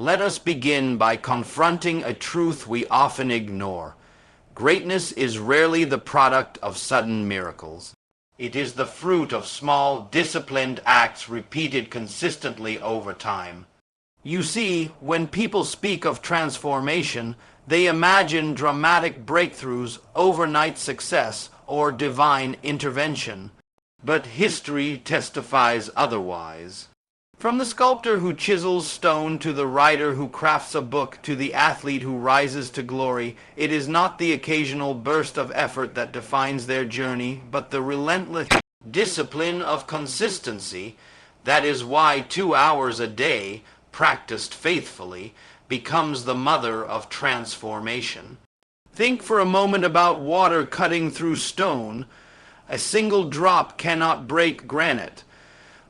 Let us begin by confronting a truth we often ignore. Greatness is rarely the product of sudden miracles. It is the fruit of small, disciplined acts repeated consistently over time. You see, when people speak of transformation, they imagine dramatic breakthroughs, overnight success, or divine intervention. But history testifies otherwise. From the sculptor who chisels stone to the writer who crafts a book to the athlete who rises to glory, it is not the occasional burst of effort that defines their journey, but the relentless discipline of consistency. That is why 2 hours a day, practiced faithfully, becomes the mother of transformation. Think for a moment about water cutting through stone. A single drop cannot break granite.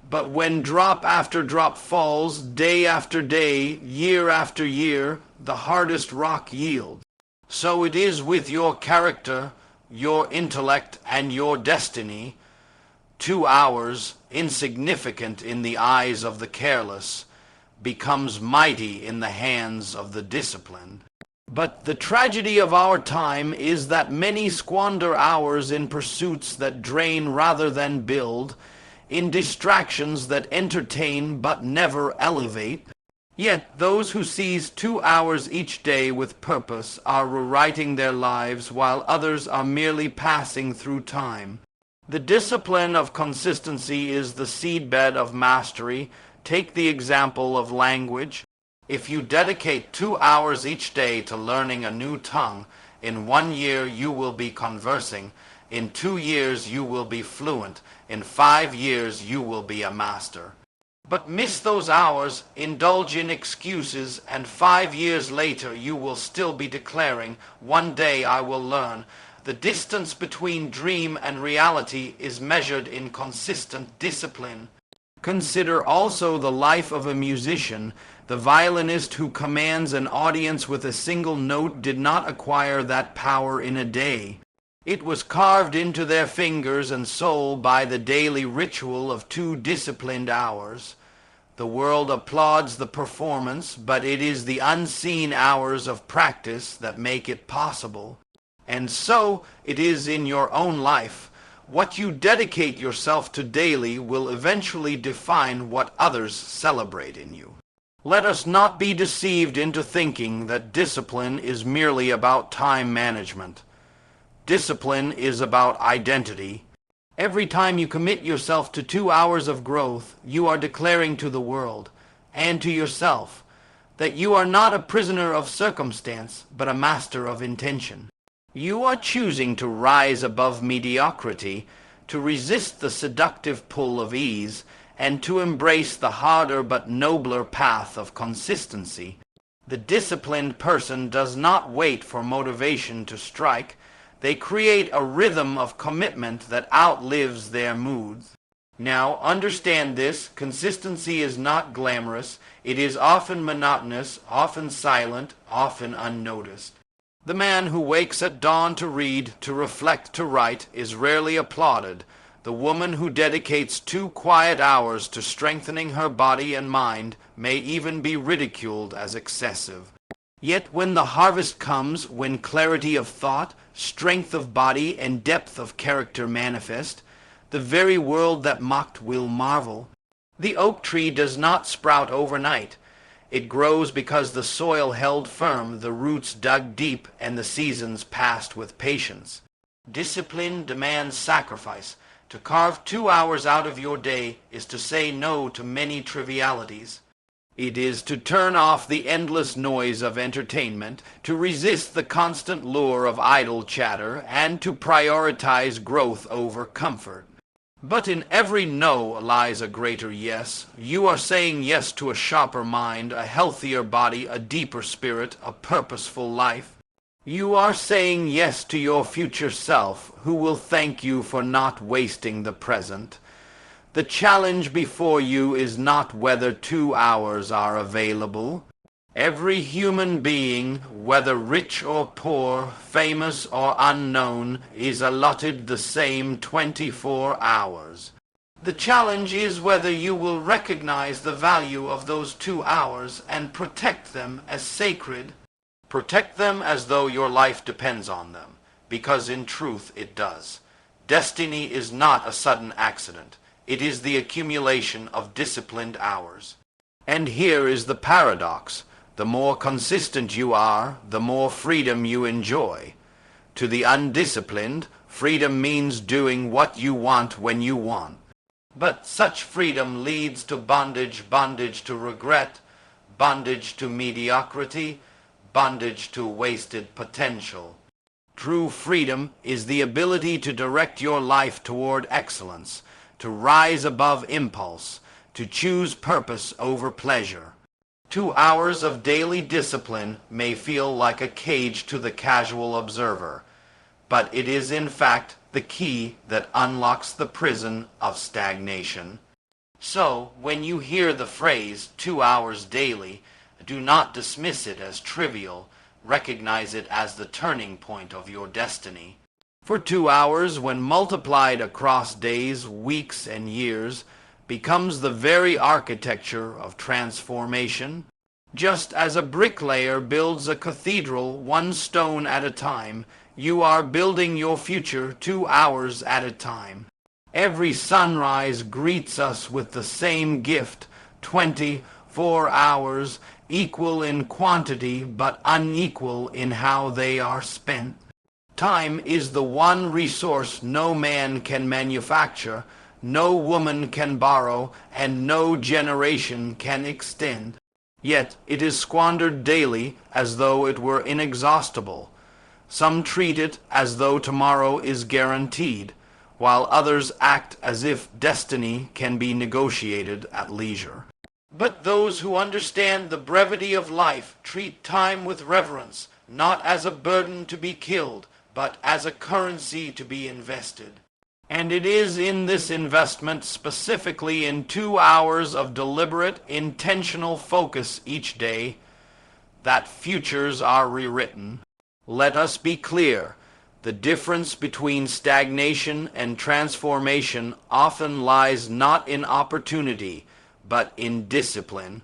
But when drop after drop falls, day after day, year after year, the hardest rock yields. So it is with your character, your intellect, and your destiny. 2 hours, insignificant in the eyes of the careless, becomes mighty in the hands of the disciplined. But the tragedy of our time is that many squander hours in pursuits that drain rather than build, in distractions that entertain but never elevate. Yet those who seize 2 hours each day with purpose are rewriting their lives, while others are merely passing through time. The discipline of consistency is the seedbed of mastery. Take the example of language. If you dedicate 2 hours each day to learning a new tongue, in 1 year you will be conversing. In 2 years you will be fluent. In 5 years you will be a master. But miss those hours, indulge in excuses, and 5 years later you will still be declaring, "One day I will learn." The distance between dream and reality is measured in consistent discipline. Consider also the life of a musician. The violinist who commands an audience with a single note did not acquire that power in a day. It was carved into their fingers and soul by the daily ritual of 2 disciplined hours. The world applauds the performance, but it is the unseen hours of practice that make it possible. And so it is in your own life. What you dedicate yourself to daily will eventually define what others celebrate in you. Let us not be deceived into thinking that discipline is merely about time management. Discipline is about identity. Every time you commit yourself to 2 hours of growth, you are declaring to the world, and to yourself, that you are not a prisoner of circumstance, but a master of intention. You are choosing to rise above mediocrity, to resist the seductive pull of ease, and to embrace the harder but nobler path of consistency. The disciplined person does not wait for motivation to strike. They create a rhythm of commitment that outlives their moods. Now, understand this: consistency is not glamorous. It is often monotonous, often silent, often unnoticed. The man who wakes at dawn to read, to reflect, to write, is rarely applauded. The woman who dedicates 2 quiet hours to strengthening her body and mind may even be ridiculed as excessive. Yet when the harvest comes, when clarity of thought, strength of body, and depth of character manifest, the very world that mocked will marvel. The oak tree does not sprout overnight. It grows because the soil held firm, the roots dug deep, and the seasons passed with patience. Discipline demands sacrifice. To carve 2 hours out of your day is to say no to many trivialities. It is to turn off the endless noise of entertainment, to resist the constant lure of idle chatter, and to prioritize growth over comfort. But in every no lies a greater yes. You are saying yes to a sharper mind, a healthier body, a deeper spirit, a purposeful life. You are saying yes to your future self, who will thank you for not wasting the present. The challenge before you is not whether 2 hours are available. Every human being, whether rich or poor, famous or unknown, is allotted the same 24 hours. The challenge is whether you will recognize the value of those 2 hours and protect them as sacred. Protect them as though your life depends on them, because in truth it does. Destiny is not a sudden accident. It is the accumulation of disciplined hours. And here is the paradox. The more consistent you are, the more freedom you enjoy. To the undisciplined, freedom means doing what you want when you want. But such freedom leads to bondage, bondage to regret, bondage to mediocrity, bondage to wasted potential. True freedom is the ability to direct your life toward excellence, to rise above impulse, to choose purpose over pleasure. 2 hours of daily discipline may feel like a cage to the casual observer, but it is in fact the key that unlocks the prison of stagnation. So, when you hear the phrase 2 hours daily, do not dismiss it as trivial. Recognize it as the turning point of your destiny. For 2 hours, when multiplied across days, weeks, and years, becomes the very architecture of transformation. Just as a bricklayer builds a cathedral 1 stone at a time, you are building your future 2 hours at a time. Every sunrise greets us with the same gift, 24 hours, equal in quantity but unequal in how they are spent. Time is the one resource no man can manufacture, no woman can borrow, and no generation can extend. Yet it is squandered daily as though it were inexhaustible. Some treat it as though tomorrow is guaranteed, while others act as if destiny can be negotiated at leisure. But those who understand the brevity of life treat time with reverence, not as a burden to be killed, but as a currency to be invested. And it is in this investment, specifically in 2 hours of deliberate, intentional focus each day, that futures are rewritten. Let us be clear. The difference between stagnation and transformation often lies not in opportunity, but in discipline.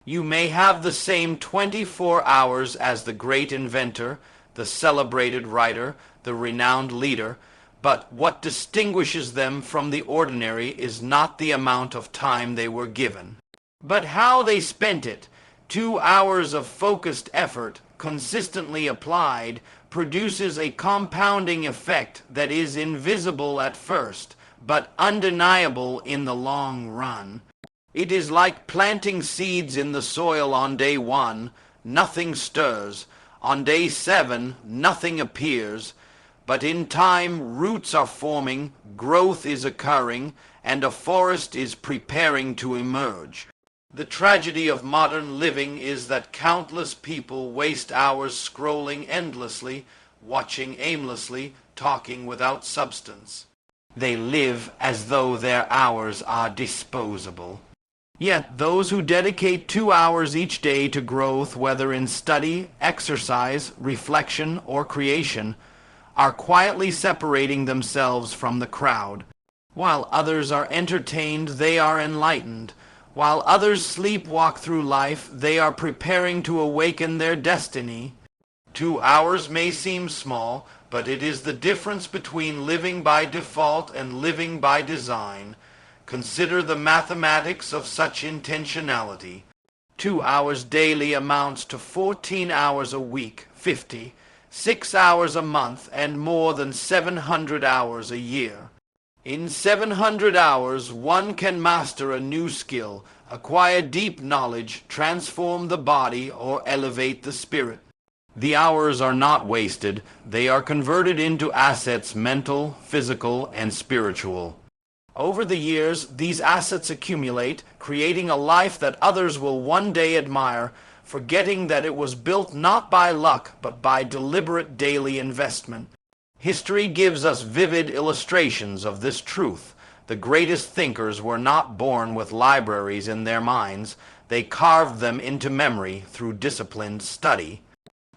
You may have the same 24 hours as the great inventor, the celebrated writer, the renowned leader, but what distinguishes them from the ordinary is not the amount of time they were given, but how they spent it. 2 hours of focused effort, consistently applied, produces a compounding effect that is invisible at first, but undeniable in the long run. It is like planting seeds in the soil on day 1, nothing stirs. On day 7, nothing appears. But in time, roots are forming, growth is occurring, and a forest is preparing to emerge. The tragedy of modern living is that countless people waste hours scrolling endlessly, watching aimlessly, talking without substance. They live as though their hours are disposable. Yet those who dedicate 2 hours each day to growth, whether in study, exercise, reflection, or creation, are quietly separating themselves from the crowd. While others are entertained, they are enlightened. While others sleepwalk through life, they are preparing to awaken their destiny. 2 hours may seem small, but it is the difference between living by default and living by design. Consider the mathematics of such intentionality. 2 hours daily amounts to 14 hours a week, 50, 6 hours a month, and more than 700 hours a year. In 700 hours, one can master a new skill, acquire deep knowledge, transform the body, or elevate the spirit. The hours are not wasted. They are converted into assets, mental, physical, and spiritual. Over the years, these assets accumulate, creating a life that others will one day admire, forgetting that it was built not by luck, but by deliberate daily investment. History gives us vivid illustrations of this truth. The greatest thinkers were not born with libraries in their minds. They carved them into memory through disciplined study.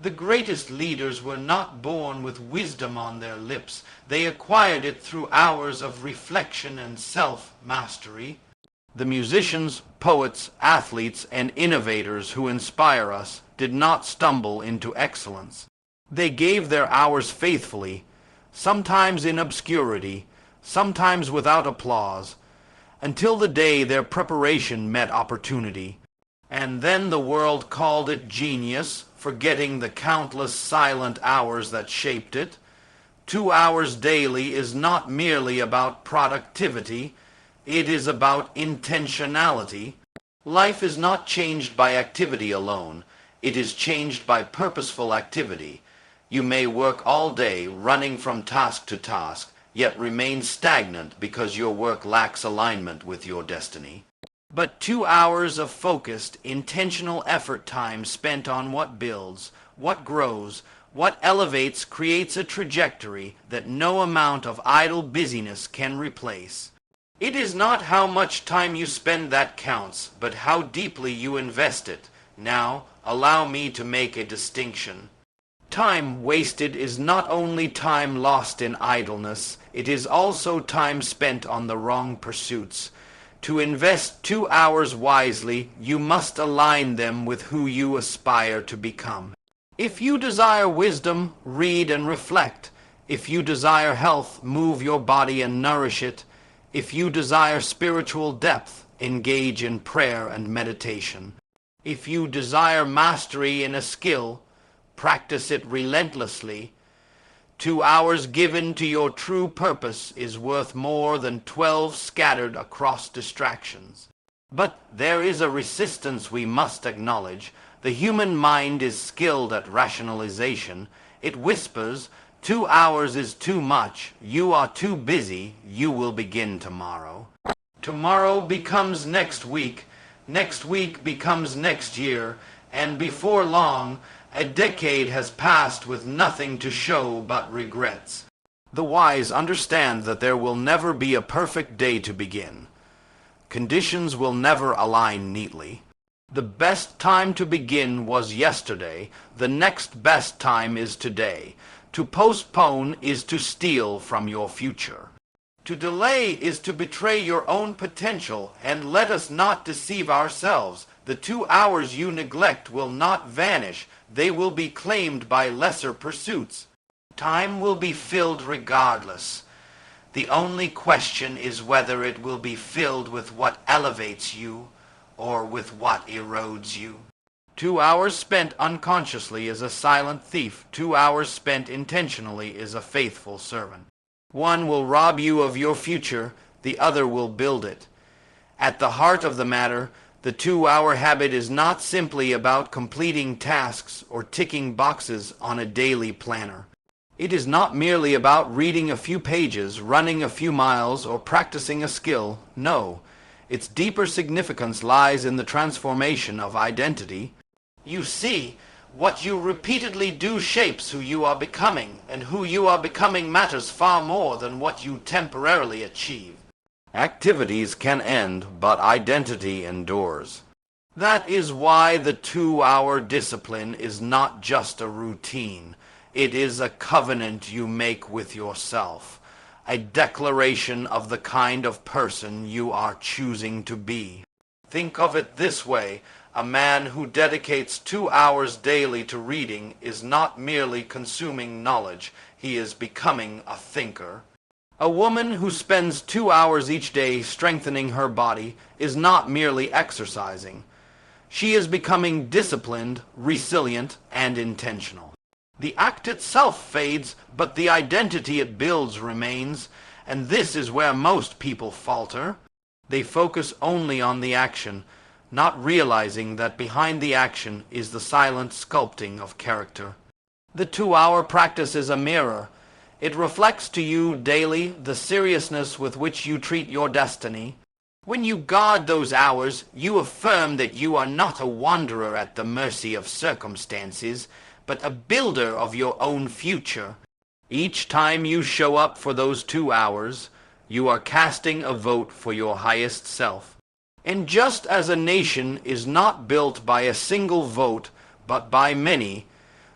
The greatest leaders were not born with wisdom on their lips. They acquired it through hours of reflection and self-mastery. The musicians, poets, athletes, and innovators who inspire us did not stumble into excellence. They gave their hours faithfully, sometimes in obscurity, sometimes without applause, until the day their preparation met opportunity. And then the world called it genius, forgetting the countless silent hours that shaped it. 2 hours daily is not merely about productivity, it is about intentionality. Life is not changed by activity alone, it is changed by purposeful activity. You may work all day, running from task to task, yet remain stagnant because your work lacks alignment with your destiny. But 2 hours of focused, intentional effort time spent on what builds, what grows, what elevates creates a trajectory that no amount of idle busyness can replace. It is not how much time you spend that counts, but how deeply you invest it. Now, allow me to make a distinction. Time wasted is not only time lost in idleness, it is also time spent on the wrong pursuits. To invest 2 hours wisely, you must align them with who you aspire to become. If you desire wisdom, read and reflect. If you desire health, move your body and nourish it. If you desire spiritual depth, engage in prayer and meditation. If you desire mastery in a skill, practice it relentlessly. 2 hours given to your true purpose is worth more than 12 scattered across distractions. But there is a resistance we must acknowledge. The human mind is skilled at rationalization. It whispers, 2 hours is too much, you are too busy, you will begin tomorrow. Tomorrow becomes next week becomes next year, and before long, a decade has passed with nothing to show but regrets. The wise understand that there will never be a perfect day to begin. Conditions will never align neatly. The best time to begin was yesterday. The next best time is today. To postpone is to steal from your future. To delay is to betray your own potential, and let us not deceive ourselves. The 2 hours you neglect will not vanish. They will be claimed by lesser pursuits. Time will be filled regardless. The only question is whether it will be filled with what elevates you or with what erodes you. 2 hours spent unconsciously is a silent thief. 2 hours spent intentionally is a faithful servant. One will rob you of your future, the other will build it. At the heart of the matter, the 2-hour habit is not simply about completing tasks or ticking boxes on a daily planner. It is not merely about reading a few pages, running a few miles, or practicing a skill. No, its deeper significance lies in the transformation of identity. You see, what you repeatedly do shapes who you are becoming, and who you are becoming matters far more than what you temporarily achieve. Activities can end, but identity endures. That is why the 2-hour discipline is not just a routine. It is a covenant you make with yourself, a declaration of the kind of person you are choosing to be. Think of it this way. A man who dedicates 2 hours daily to reading is not merely consuming knowledge, he is becoming a thinker. A woman who spends 2 hours each day strengthening her body is not merely exercising. She is becoming disciplined, resilient, and intentional. The act itself fades, but the identity it builds remains, and this is where most people falter. They focus only on the action, not realizing that behind the action is the silent sculpting of character. The 2-hour practice is a mirror. It reflects to you daily the seriousness with which you treat your destiny. When you guard those hours, you affirm that you are not a wanderer at the mercy of circumstances, but a builder of your own future. Each time you show up for those 2 hours, you are casting a vote for your highest self. And just as a nation is not built by a single vote, but by many,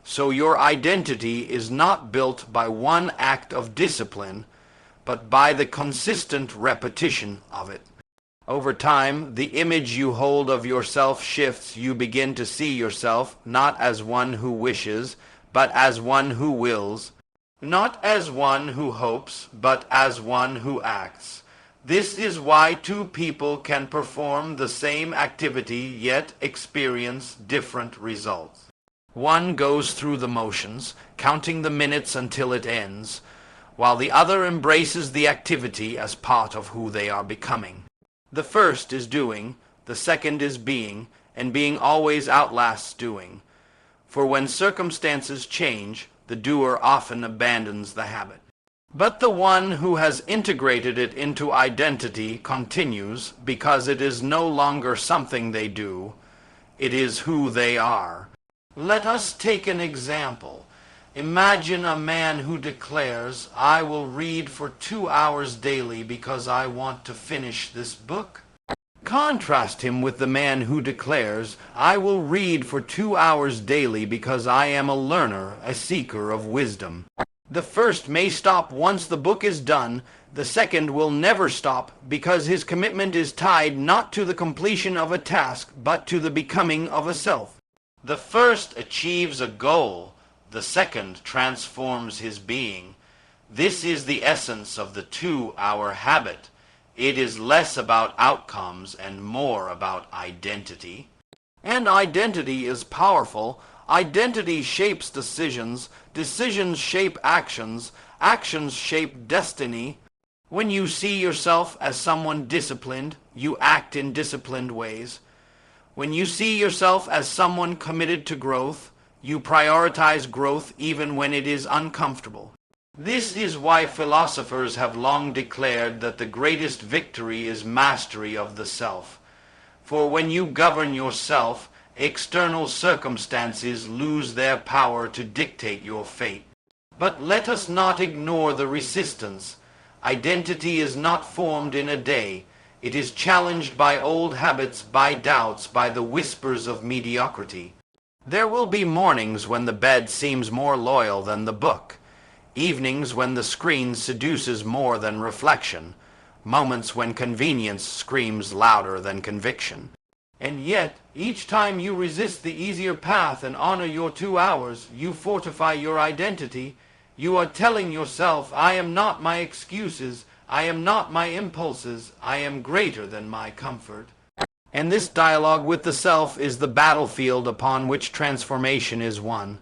So your identity is not built by one act of discipline, but by the consistent repetition of it. Over time, the image you hold of yourself shifts. You begin to see yourself not as one who wishes, but as one who wills, not as one who hopes, but as one who acts. This is why two people can perform the same activity yet experience different results. One goes through the motions, counting the minutes until it ends, while the other embraces the activity as part of who they are becoming. The first is doing, the second is being, and being always outlasts doing. For when circumstances change, the doer often abandons the habit. But the one who has integrated it into identity continues, because it is no longer something they do, it is who they are. Let us take an example. Imagine a man who declares, "I will read for 2 hours daily because I want to finish this book." Contrast him with the man who declares, "I will read for 2 hours daily because I am a learner, a seeker of wisdom." The first may stop once the book is done. The second will never stop, because his commitment is tied not to the completion of a task, but to the becoming of a self. The first achieves a goal. The second transforms his being. This is the essence of the 2-hour habit. It is less about outcomes and more about identity. And identity is powerful. Identity shapes decisions. Decisions shape actions. Actions shape destiny. When you see yourself as someone disciplined, you act in disciplined ways. When you see yourself as someone committed to growth, you prioritize growth even when it is uncomfortable. This is why philosophers have long declared that the greatest victory is mastery of the self. For when you govern yourself, external circumstances lose their power to dictate your fate. But let us not ignore the resistance. Identity is not formed in a day. It is challenged by old habits, by doubts, by the whispers of mediocrity. There will be mornings when the bed seems more loyal than the book, evenings when the screen seduces more than reflection, moments when convenience screams louder than conviction. And yet, each time you resist the easier path and honor your 2 hours, you fortify your identity. You are telling yourself, "I am not my excuses. I am not my impulses. I am greater than my comfort." And this dialogue with the self is the battlefield upon which transformation is won.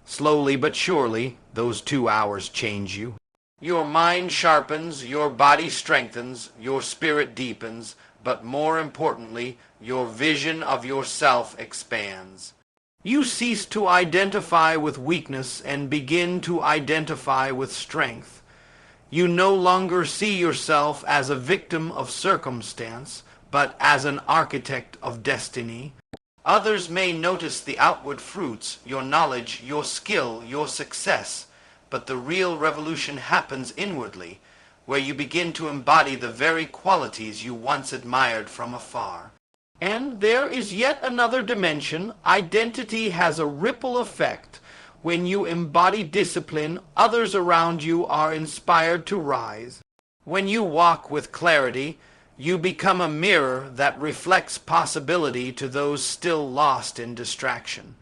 Slowly but surely, those 2 hours change you. Your mind sharpens, your body strengthens, your spirit deepens, but more importantly, your vision of yourself expands. You cease to identify with weakness and begin to identify with strength. You no longer see yourself as a victim of circumstance, but as an architect of destiny. Others may notice the outward fruits, your knowledge, your skill, your success, but the real revolution happens inwardly, where you begin to embody the very qualities you once admired from afar. And there is yet another dimension. Identity has a ripple effect. When you embody discipline, others around you are inspired to rise. When you walk with clarity, you become a mirror that reflects possibility to those still lost in distraction.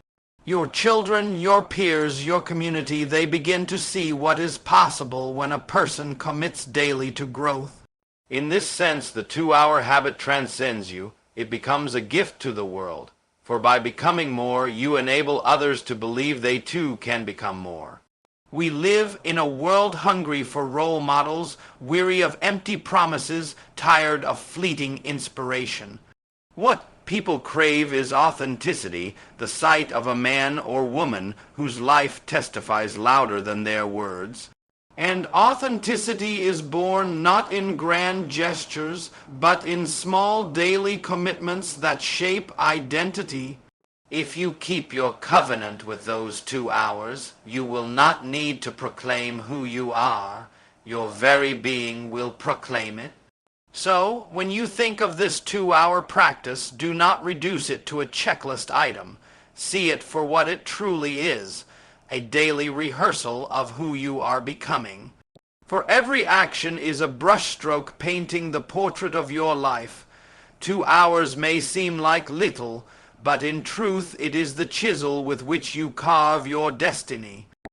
Your children, your peers, your community, they begin to see what is possible when a person commits daily to growth. In this sense, the 2-hour habit transcends you. It becomes a gift to the world. For by becoming more, you enable others to believe they too can become more. We live in a world hungry for role models, weary of empty promises, tired of fleeting inspiration. What people crave is authenticity, the sight of a man or woman whose life testifies louder than their words. And authenticity is born not in grand gestures, but in small daily commitments that shape identity. If you keep your covenant with those 2 hours, you will not need to proclaim who you are. Your very being will proclaim it. So, when you think of this 2-hour practice, do not reduce it to a checklist item. See it for what it truly is. a daily rehearsal of who you are becoming. For every action is a brushstroke painting the portrait of your life. 2 hours may seem like little, but in truth it is the chisel with which you carve your destiny.